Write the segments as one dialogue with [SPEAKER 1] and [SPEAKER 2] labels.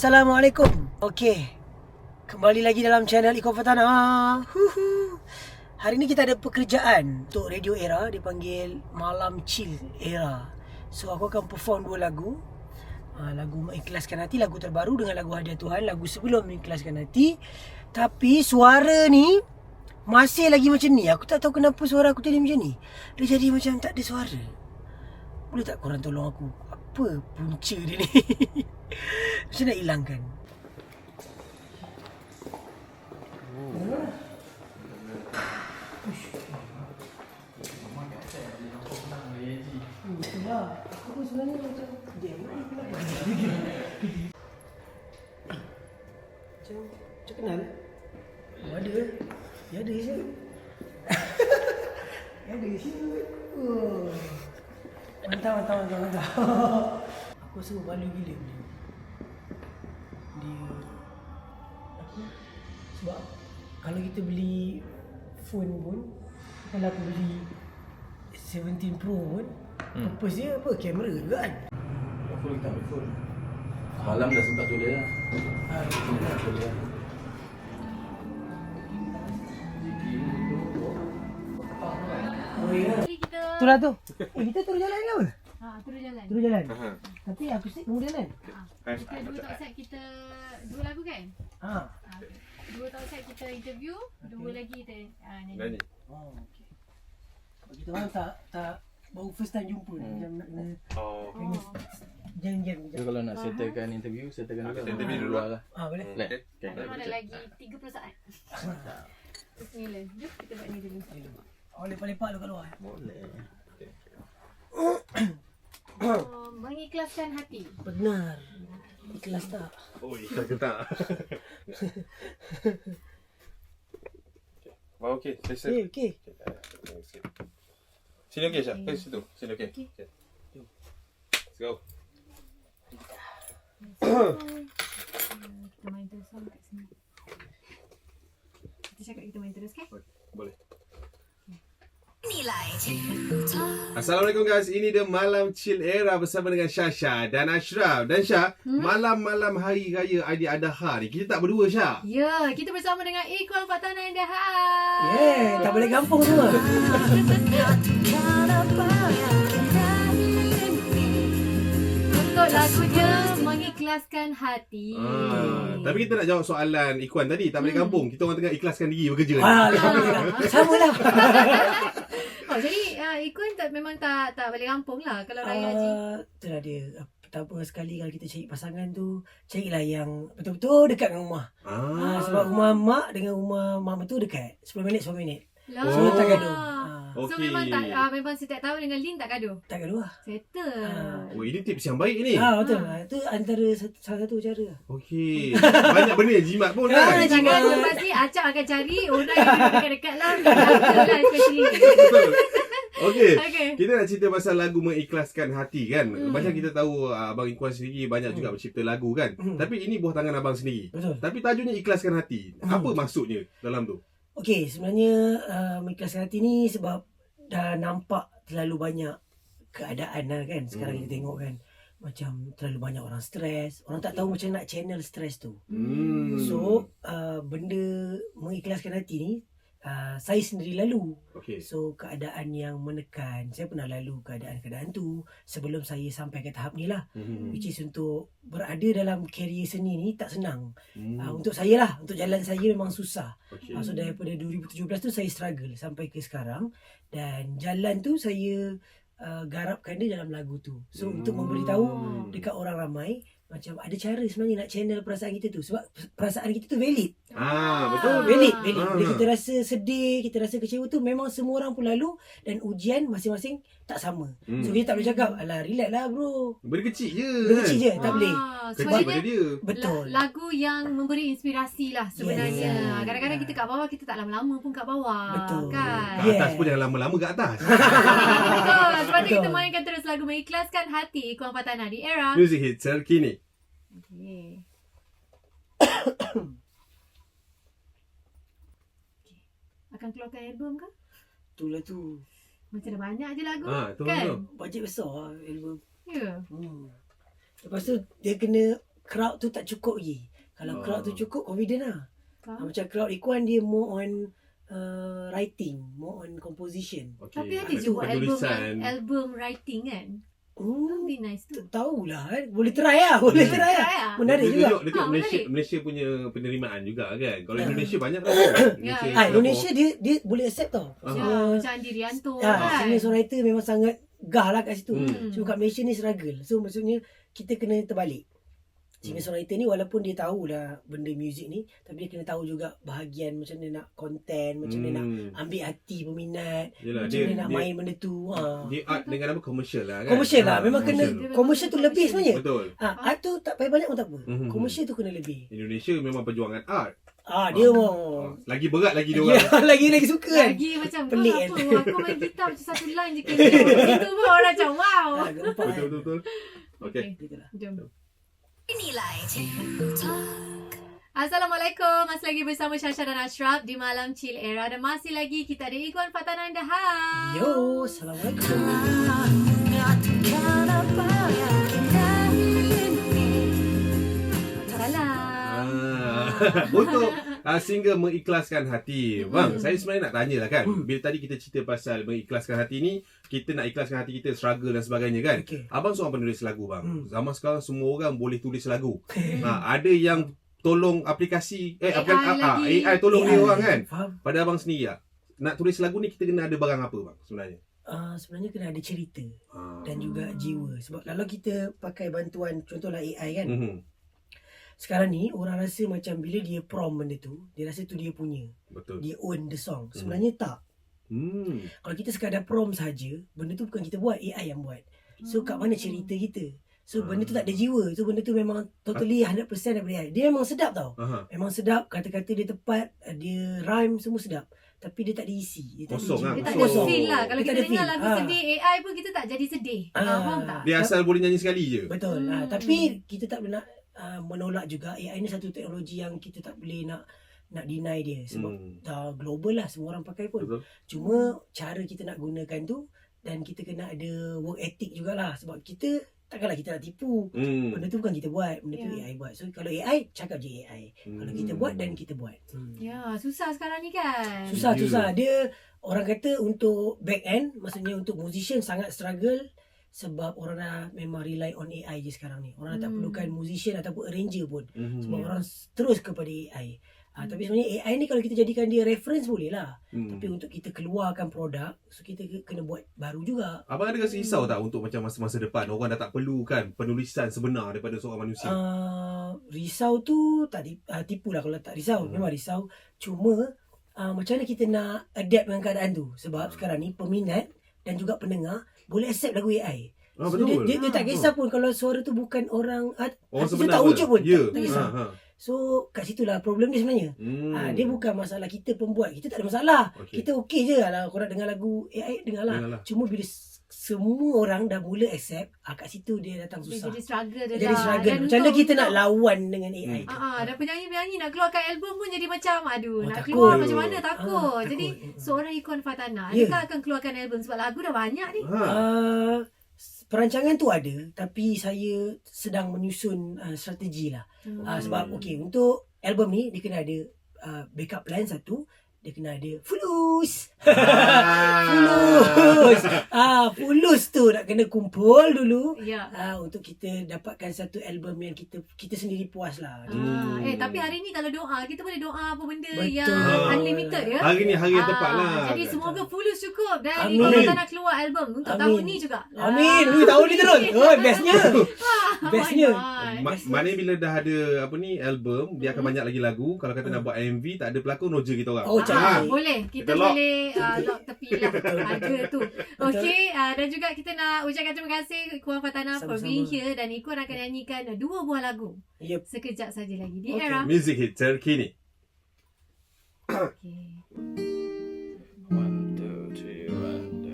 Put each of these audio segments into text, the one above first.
[SPEAKER 1] Assalamualaikum. Okey, kembali lagi dalam channel Ikon Fatana. Hari ni kita ada pekerjaan untuk Radio Era, dipanggil Malam Chill Era. So aku akan perform dua lagu. Lagu Mengikhlaskan Hati, lagu terbaru, dengan lagu Hadiah Tuhan, lagu sebelum Mengikhlaskan Hati. Tapi suara ni masih lagi macam ni. Aku tak tahu kenapa suara aku jadi macam ni. Dia jadi macam tak ada suara. Boleh tak korang tolong aku? Apa punca dia ni? Macam nak hilangkan? Betul lah. Aku pun sebenarnya macam dia macam kenal. Oh, ada. Dia ada je. Dia ada je. Oh. Mantap. Aku rasa berbaloi gila dia. Apa? Sebab kalau kita beli phone pun, kalau aku beli 17 Pro pun, purpose dia apa? Kamera juga kan?
[SPEAKER 2] Aku lagi tak ambil phone. Malam dah sempat tulis lah. Tak tulis lah.
[SPEAKER 1] Oh ya. Itulah tu. Kita terus jalan ke apa?
[SPEAKER 3] Terus jalan.
[SPEAKER 1] Terus jalan. Tapi aku set kemudian kan?
[SPEAKER 3] Kita dua talk set kita dua lagu kan? Dua talk set kita interview, dua lagi kita nyanyi.
[SPEAKER 1] Oh, okey. Sebab kita orang tak baru first time jumpa ni. Macam nak kena jam-jam.
[SPEAKER 2] So kalau nak settlekan interview, settlekan dulu. Interview dulu lah.
[SPEAKER 1] Boleh.
[SPEAKER 3] Memang ada lagi 30 saat. Bismillah. Jom kita buat ni dulu.
[SPEAKER 1] Oh, lepak-lepak lu kat luar.
[SPEAKER 2] Boleh.
[SPEAKER 3] Mengikhlaskan hati.
[SPEAKER 1] Benar. Ikhlas tak?
[SPEAKER 4] Oh, ikhlas ke tak? Oh, okey. Selesai.
[SPEAKER 1] Okey.
[SPEAKER 4] Sini okey, Syah? Ke situ? Sini okey. Okay. Let's go.
[SPEAKER 3] Kita main terus kat sini. Kita cakap kita main terus kan?
[SPEAKER 4] Boleh. Assalamualaikum guys, ini dia Malam Chill Era bersama dengan Syasha dan Ashraf. Dan Syah, malam-malam hari raya Aidiladha ni kita tak berdua, Syah.
[SPEAKER 3] Ya, kita bersama dengan Ikon Fatana in the house.
[SPEAKER 1] Tak boleh gampang semua.
[SPEAKER 3] Untuk lagunya Mengikhlaskan Hati.
[SPEAKER 4] Tapi kita nak jawab soalan Ikuan tadi, tak boleh kampung. Kita orang tengah ikhlaskan diri bekerja.
[SPEAKER 1] Sama lah.
[SPEAKER 3] Jadi Ikon memang tak balik kampung lah kalau raya haji.
[SPEAKER 1] Itulah dia. Pertama sekali kalau kita cari pasangan tu, carilah yang betul-betul dekat dengan rumah. Sebab rumah mak dengan rumah mak tu dekat 10 minit. So tak gaduh.
[SPEAKER 3] So memang memang setiap tahun dengan Lin tak gaduh.
[SPEAKER 1] Tak gaduh lah.
[SPEAKER 3] Settle.
[SPEAKER 4] Oh, ini tips yang baik ni.
[SPEAKER 1] Betul. Itu antara salah satu cara.
[SPEAKER 4] Okey. Banyak benda yang jimat pun kan.
[SPEAKER 3] Jangan lepas ni Acap akan cari orang yang dekat-dekat lah. Lah especially.
[SPEAKER 4] Betul. Okey.
[SPEAKER 3] Okay.
[SPEAKER 4] Kita nak cerita pasal lagu Mengikhlaskan Hati kan. Macam kita tahu Abang Ikuan sendiri banyak juga mencipta lagu kan. Tapi ini buah tangan abang sendiri.
[SPEAKER 1] Betul.
[SPEAKER 4] Tapi tajuknya Ikhlaskan Hati. Apa maksudnya dalam tu?
[SPEAKER 1] Okey, sebenarnya Mengikhlaskan Hati ni sebab dah nampak terlalu banyak keadaan lah kan. Sekarang kita tengok kan, macam terlalu banyak orang stres. Orang tak tahu macam nak channel stres tu. So benda Mengikhlaskan Hati ni saya sendiri lalu. So keadaan yang menekan, saya pernah lalu keadaan-keadaan tu sebelum saya sampai ke tahap ni lah. Which is untuk berada dalam career seni ni tak senang. Untuk saya lah, untuk jalan saya memang susah. So daripada 2017 tu saya struggle sampai ke sekarang. Dan jalan tu saya garapkan dia dalam lagu tu. So untuk memberitahu dekat orang ramai, macam ada cara sebenarnya nak channel perasaan kita tu. Sebab perasaan kita tu valid.
[SPEAKER 4] Betul.
[SPEAKER 1] Valid. Bila kita rasa sedih, kita rasa kecewa tu memang semua orang pun lalu. Dan ujian masing-masing tak sama. So kita tak boleh cakap, alah relax lah bro.
[SPEAKER 4] Benda kecil je.
[SPEAKER 1] Tak boleh.
[SPEAKER 4] Kecil pada dia.
[SPEAKER 1] Betul.
[SPEAKER 3] Lagu yang memberi inspirasi lah sebenarnya. Kadang-kadang kita kat bawah, kita tak lama-lama pun kat bawah.
[SPEAKER 1] Betul.
[SPEAKER 3] Kan?
[SPEAKER 4] Kat atas pun jangan lama-lama kat atas.
[SPEAKER 3] Betul. Sebab tu kita mainkan terus lagu Mengikhlaskan Hati Ikon Fatana di Era
[SPEAKER 4] Music hit terkini.
[SPEAKER 3] Okay. Akan keluarkan album ke?
[SPEAKER 1] Itulah tu.
[SPEAKER 3] Macam dah banyak je lagu
[SPEAKER 4] tu
[SPEAKER 3] kan?
[SPEAKER 4] tu.
[SPEAKER 1] Bajet besar lah album.
[SPEAKER 3] Ya.
[SPEAKER 1] Lepas tu dia kena crowd tu tak cukup lagi. Kalau crowd tu cukup, confident lah. Macam crowd Ikuan dia more on writing, more on composition.
[SPEAKER 4] Okay.
[SPEAKER 3] Tapi ada je buat album writing kan. Be nice tu.
[SPEAKER 1] Tak tahulah kan. Boleh try lah. Menarik juga.
[SPEAKER 4] Dekat Malaysia punya penerimaan juga kan. Kalau Indonesia banyak lah.
[SPEAKER 1] Indonesia dia boleh accept tau.
[SPEAKER 3] Macam Andi Rianto kan.
[SPEAKER 1] Singer songwriter memang sangat gah lah kat situ. So kat Malaysia ni struggle. So maksudnya kita kena terbalik. Singer songwriter ni walaupun dia tahu lah benda muzik ni, tapi dia kena tahu juga bahagian macam mana nak content, macam mana nak ambil hati peminat, macam mana nak main benda tu.
[SPEAKER 4] Dia art dengan apa komersial lah kan.
[SPEAKER 1] Komersial lah. Memang kena komersial tu lebih sebenarnya.
[SPEAKER 4] Betul.
[SPEAKER 1] Art tu tak payah banyak pun tak apa. Komersial tu kena lebih.
[SPEAKER 4] Indonesia memang perjuangan art.
[SPEAKER 1] Dia mau
[SPEAKER 4] lagi berat lagi dia orang.
[SPEAKER 1] lagi suka kan.
[SPEAKER 3] Lagi macam
[SPEAKER 1] pelik
[SPEAKER 3] apa aku main gitar macam satu line je kena. Itu pun orang macam wow.
[SPEAKER 4] Betul. Okey.
[SPEAKER 3] Jom.
[SPEAKER 5] Inilah
[SPEAKER 3] Assalamualaikum. Masih lagi bersama Syasha dan Ashraf di Malam Chill Era. Dan masih lagi kita ada Iguan Fatana in the house.
[SPEAKER 1] Yo, Assalamualaikum.
[SPEAKER 4] Untuk single Mengikhlaskan Hati. Bang, saya sebenarnya nak tanya lah kan. Bila tadi kita cerita pasal mengikhlaskan hati ni, kita nak ikhlaskan hati kita, struggle dan sebagainya kan. Abang seorang penulis lagu bang. Zaman sekarang semua orang boleh tulis lagu. Ada yang tolong aplikasi AI tolong dia orang kan. Pada abang sendiri lah, nak tulis lagu ni kita kena ada barang apa bang sebenarnya?
[SPEAKER 1] Sebenarnya kena ada cerita dan juga jiwa. Sebab kalau kita pakai bantuan contohlah AI kan, sekarang ni orang rasa macam bila dia prompt benda tu, dia rasa tu dia punya.
[SPEAKER 4] Betul.
[SPEAKER 1] Dia own the song. Sebenarnya tak. Kalau kita sekadar prompt saja, benda tu bukan kita buat, AI yang buat. So kat mana cerita kita? So benda tu tak ada jiwa. So benda tu memang totally 100% daripada AI. Dia memang sedap tau. Memang sedap, kata-kata dia tepat, dia rhyme semua sedap. Tapi dia tak ada isi. Dia
[SPEAKER 4] kosong lah.
[SPEAKER 3] Dia tak ada feel lah. Kalau kita dengar lagu sedih AI pun kita tak jadi sedih. Faham tak?
[SPEAKER 4] Dia asal boleh nyanyi sekali je.
[SPEAKER 1] Betul. Tapi kita tak boleh nak menolak juga. AI ni satu teknologi yang kita tak boleh nak deny dia. Sebab dah global lah, semua orang pakai pun.
[SPEAKER 4] Betul.
[SPEAKER 1] Cuma cara kita nak gunakan tu, dan kita kena ada work ethic jugalah. Sebab kita takkanlah kita nak tipu. Benda tu bukan kita buat, benda tu AI buat. So kalau AI, cakap je AI. Kalau kita buat, dan kita buat.
[SPEAKER 3] Ya, susah sekarang ni kan.
[SPEAKER 1] Susah. Dia orang kata untuk back end, maksudnya untuk musician sangat struggle. Sebab orang dah memang rely on AI je sekarang ni. Orang dah tak perlukan musician ataupun arranger pun. Sebab orang terus kepada AI. Tapi sebenarnya AI ni kalau kita jadikan dia reference boleh lah. Tapi untuk kita keluarkan produk, so kita kena buat baru juga.
[SPEAKER 4] Abang ada rasa risau tak untuk macam masa-masa depan orang dah tak perlukan penulisan sebenar daripada seorang manusia?
[SPEAKER 1] Risau tu tak tipu lah kalau tak risau. Memang risau. Cuma macam mana kita nak adapt dengan keadaan tu. Sebab sekarang ni peminat dan juga pendengar boleh accept lagu AI. So
[SPEAKER 4] betul.
[SPEAKER 1] Dia tak kisah pun kalau suara tu bukan orang
[SPEAKER 4] sebenar
[SPEAKER 1] tak wujud pun. Tak
[SPEAKER 4] Ya.
[SPEAKER 1] kisah. So kat situlah problem dia sebenarnya. Dia bukan masalah kita pembuat. Kita tak ada masalah. Kita okey je lah. Korang dengar lagu AI, dengarlah. Cuma bila semua orang dah mula accept, kat situ dia datang susah.
[SPEAKER 3] Jadi struggle dia
[SPEAKER 1] Jadi struggle. Macam mana kita nak lawan dengan AI tu?
[SPEAKER 3] Dan penyanyi-penyanyi nak keluarkan album pun jadi macam nak
[SPEAKER 1] takut.
[SPEAKER 3] keluar macam mana, takut.
[SPEAKER 1] Takut.
[SPEAKER 3] Jadi seorang Iguan Fatana, adakah akan keluarkan album sebab lagu dah banyak ni?
[SPEAKER 1] Perancangan tu ada, tapi saya sedang menyusun strategi lah. Sebab untuk album ni dia kena ada backup plan satu. Dia kena ada fulus. Fulus tu nak kena kumpul dulu. Untuk kita dapatkan satu album yang kita sendiri puas lah.
[SPEAKER 3] Tapi hari ni kalau doa, kita boleh doa apa benda
[SPEAKER 1] Betul.
[SPEAKER 3] yang unlimited ya.
[SPEAKER 4] Hari ni hari yang tepat lah.
[SPEAKER 3] Jadi semoga fulus cukup dan
[SPEAKER 1] Amin.
[SPEAKER 3] Iguan Fatana keluar album untuk tahun ni juga.
[SPEAKER 1] Amin. Tahun ni terus. Bestnya. Bestnya.
[SPEAKER 4] Maknanya bila dah ada album, dia akan banyak lagi lagu. Kalau kata nak buat MV, tak ada pelakon, roja kita orang.
[SPEAKER 3] Boleh. Kita boleh lock tepi lah. Ada tu. Okey. Dan juga kita nak ucapkan terima kasih Iguan Fatana for being here. Dan Iguan akan nyanyikan 2 buah lagu. Sekejap saja lagi di Era.
[SPEAKER 4] Music hit terkini.
[SPEAKER 3] Okay.
[SPEAKER 2] 1, 2, 3, 1, 2, 3.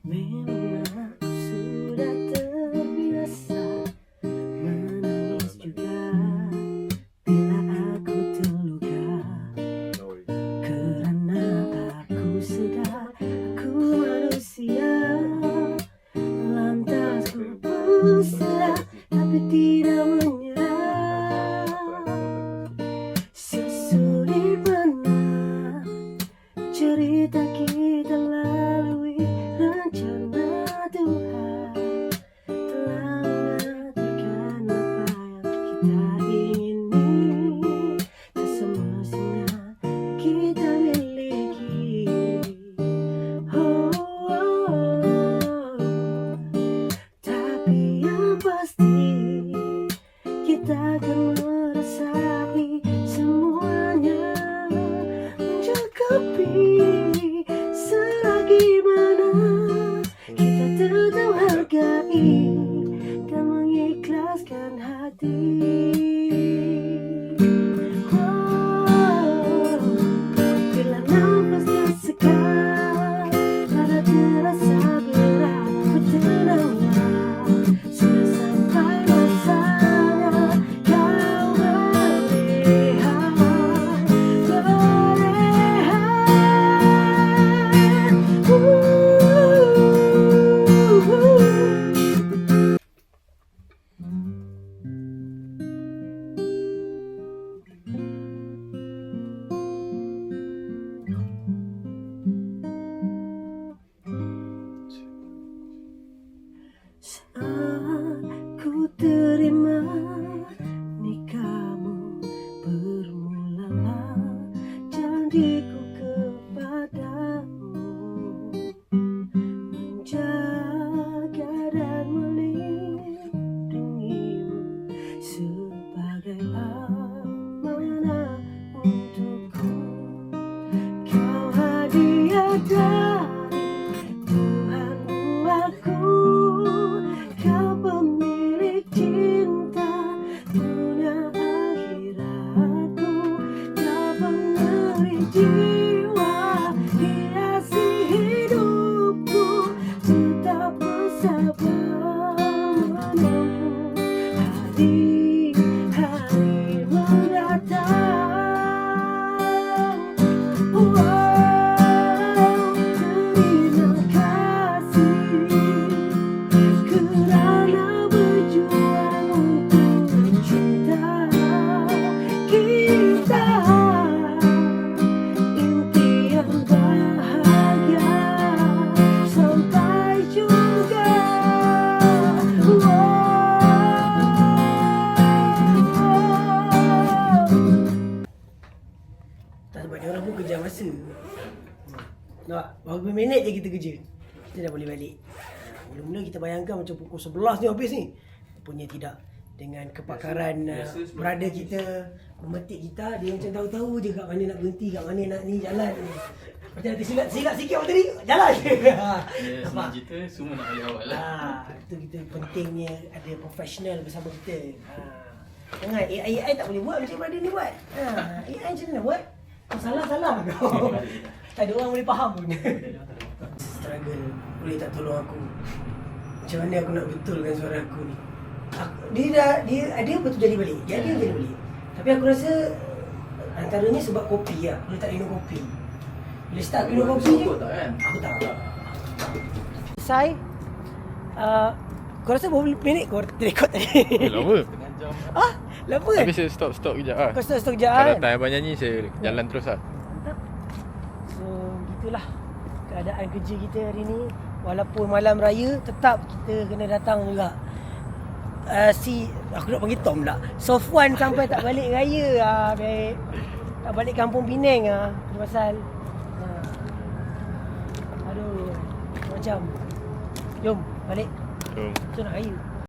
[SPEAKER 1] Memang aku sudah terbiasa menangis juga bila aku terluka, kerana aku sedar aku manusia bersusah tapi tidak menyerah. Sesulit mana cerita kita lalui, rencana Tuhan telah mengaturkan apa yang kita ingini. Tak semestinya kita miliki. Oh, tapi yang pasti kita akan merasai semuanya mencukupi. Selagi mana kita tetap hargai dan mengikhlaskan hati. Bila nafas tersekat, dada terasa berat, bertenanglah, sudah sampai masanya kau berehat, saat ku terima nikahmu, bermulalah janjiku kepadamu, menjaga dan melindungimu sebagai amanah untukku. Kau hadiah dari Tuhan buatku, kau pemilik cinta, punya akhiratku, kau pemberi jiwa, hiasi hidupku, tetap bersabar menunggu hari-hari mendatang. Terima kasih kerana berjuang untuk cinta kita, impian bahagia sampai juga. Tak sebab dia orang pun kerja masa. Nampak? Berapa minit je kita kerja, kita dah boleh balik. Mula-mula kita bayangkan macam pukul 11 ni habis ni. Rupanya tidak. Dengan kepakaran brother kita memetik kita, dia macam tahu-tahu je kat mana nak berhenti, kat mana nak ni jalan. Macam tersilap sikit waktu ni, jalan je.
[SPEAKER 2] Nampak? Kita semua nak balik awal lah.
[SPEAKER 1] Itu kita pentingnya ada profesional bersama kita. Jangan AI tak boleh buat macam brother ni buat. AI macam mana nak buat? Kau salah kau. Tak ada orang boleh faham pun. Struggle, boleh tak tolong aku? Macam mana aku nak betulkan suara aku ni? Dia ada betul jadi balik. Dia ada jadi balik. Tapi aku rasa antaranya sebab kopi lah. Aku tak minum kopi. Bila start minum kopi je, aku tak. Selesai. Kau rasa berapa minit kau rekod tadi?
[SPEAKER 5] Lama.
[SPEAKER 1] Lama kan?
[SPEAKER 5] Tapi saya stop kejap lah.
[SPEAKER 1] Kau stop kejap
[SPEAKER 5] Kalau
[SPEAKER 1] kan?
[SPEAKER 5] tak abang nyanyi, saya jalan terus lah.
[SPEAKER 1] Mantap. So, gitulah keadaan kerja kita hari ni. Walaupun malam raya, tetap kita kena datang juga. Aku nak panggil Tom tak? Sofwan sampai tak balik raya baik. Tak balik kampung Penang pasal aduh, macam jom balik.
[SPEAKER 5] Jom.
[SPEAKER 1] Macam nak raya.